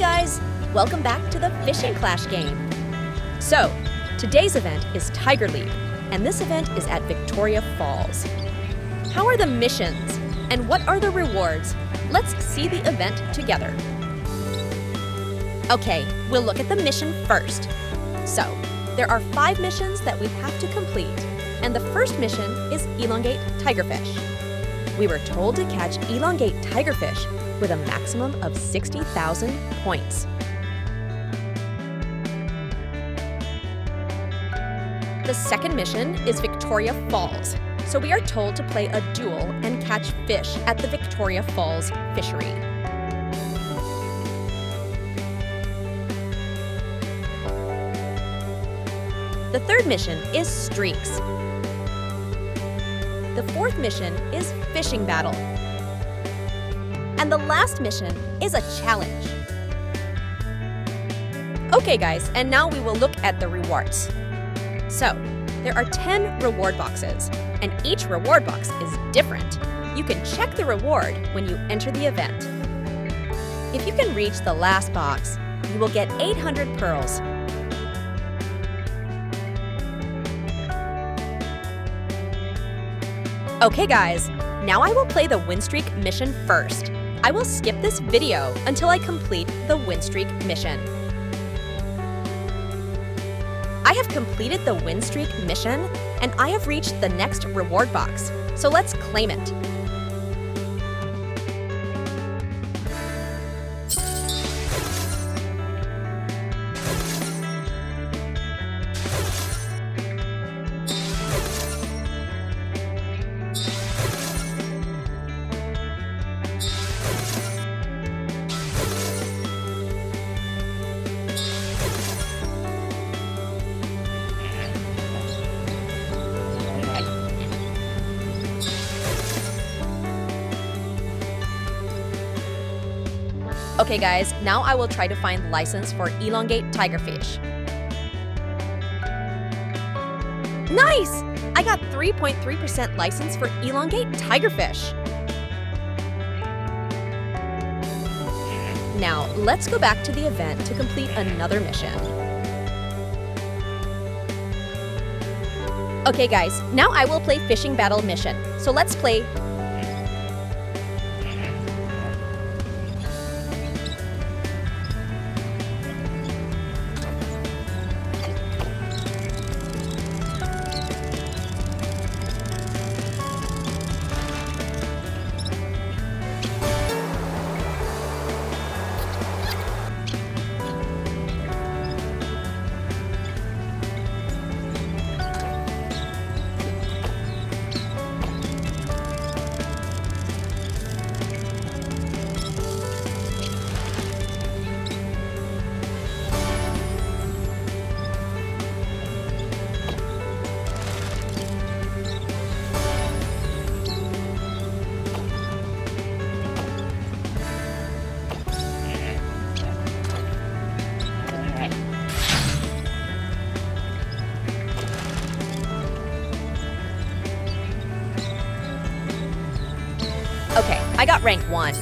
guys! Welcome back to the Fishing Clash game. So, today's event is Tiger Leap, and this event is at Victoria Falls. How are the missions, and what are the rewards? Let's see the event together. Okay, we'll look at the mission first. So, there are 5 missions that we have to complete, and the first mission is elongate tigerfish. We were told to catch elongate tigerfish with a maximum of 60,000 points. The second mission is Victoria Falls, so we are told to play a duel and catch fish at the Victoria Falls fishery. The third mission is Streaks. The fourth mission is Fishing Battle. And the last mission is a challenge. Okay guys, and now we will look at the rewards. So, there are 10 reward boxes, and each reward box is different. You can check the reward when you enter the event. If you can reach the last box, you will get 800 pearls. Okay guys, now I will play the win streak mission first. I will skip this video until I complete the win streak mission. I have completed the win streak mission, and I have reached the next reward box, so let's claim it. Okay guys, now I will try to find license for elongate tigerfish. Nice! I got 3.3% license for elongate tigerfish. Now, let's go back to the event to complete another mission. Okay guys, now I will play Fishing Battle mission. So let's play. Okay, I got rank 1.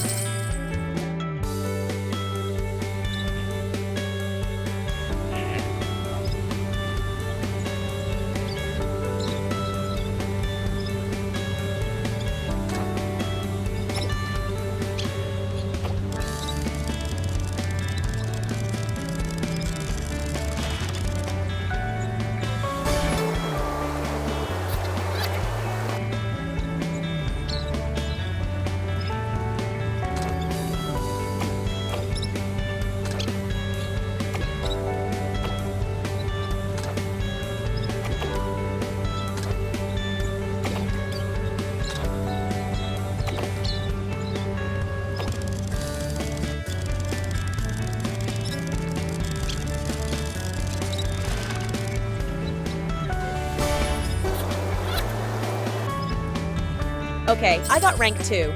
Okay, I got rank 2.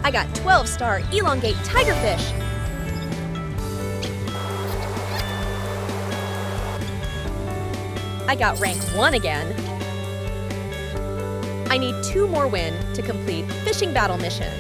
I got 12-star elongate tigerfish. I got rank 1 again. I need 2 more win to complete fishing battle mission.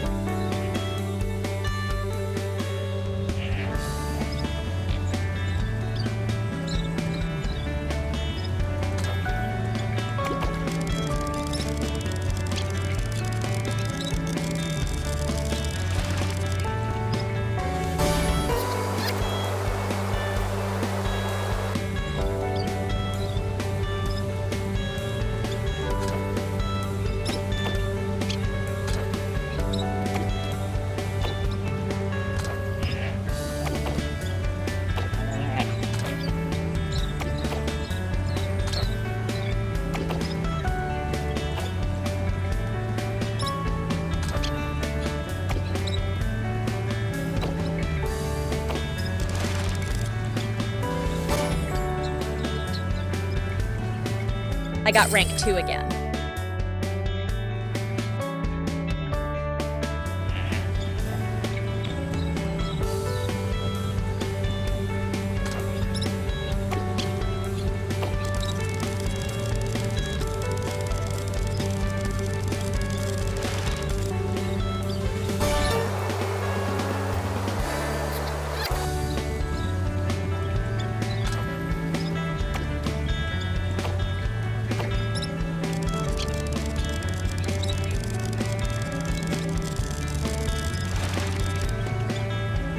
I got rank 2 again.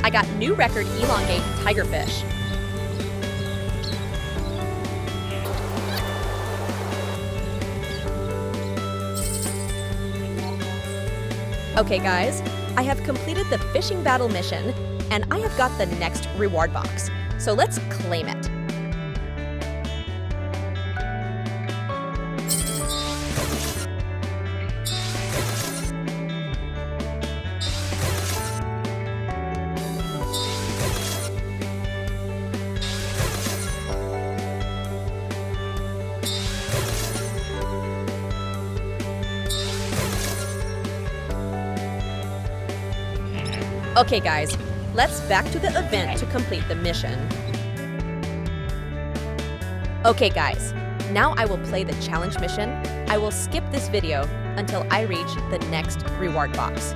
I got new record elongate tigerfish. Okay guys, I have completed the fishing battle mission and I have got the next reward box. So let's claim it. Okay guys, let's back to the event to complete the mission. Okay guys, now I will play the challenge mission. I will skip this video until I reach the next reward box.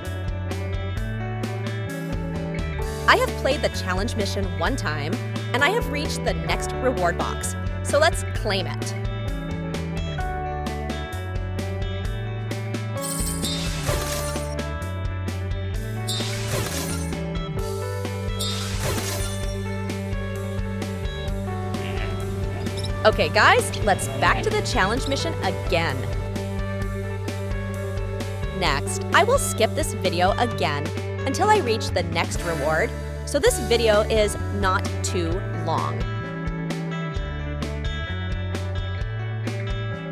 I have played the challenge mission 1 time and I have reached the next reward box. So let's claim it. Okay guys, let's back to the challenge mission again. Next, I will skip this video again until I reach the next reward, so this video is not too long.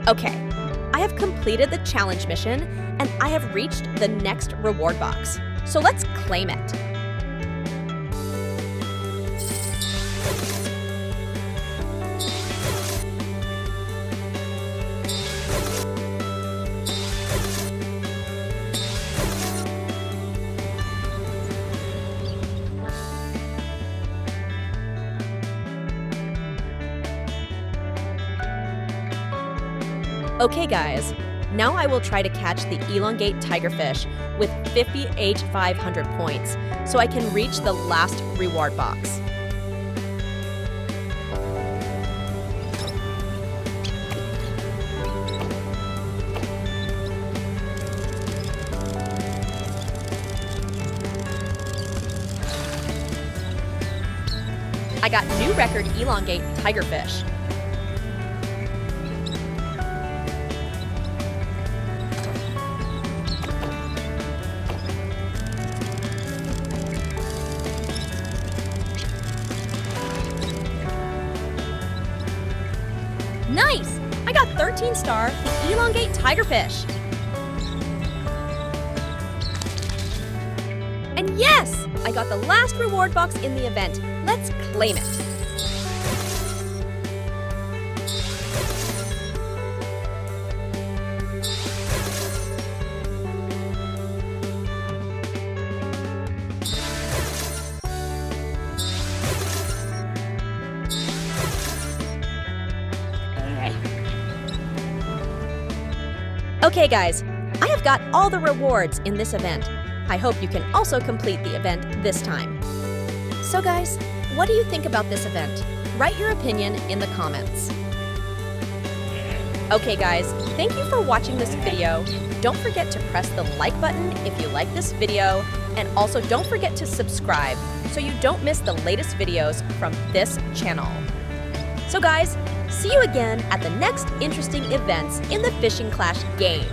Okay, I have completed the challenge mission and I have reached the next reward box, so let's claim it. Okay guys, now I will try to catch the elongate tigerfish with 50 500 points so I can reach the last reward box. I got new record elongate tigerfish. Nice! I got 13-star the elongate tigerfish. And yes! I got the last reward box in the event. Let's claim it. Okay guys, I have got all the rewards in this event. I hope you can also complete the event this time. So guys, what do you think about this event? Write your opinion in the comments. Okay guys, thank you for watching this video. Don't forget to press the like button if you like this video, and also don't forget to subscribe so you don't miss the latest videos from this channel. So guys, see you again at the next interesting events in the Fishing Clash game.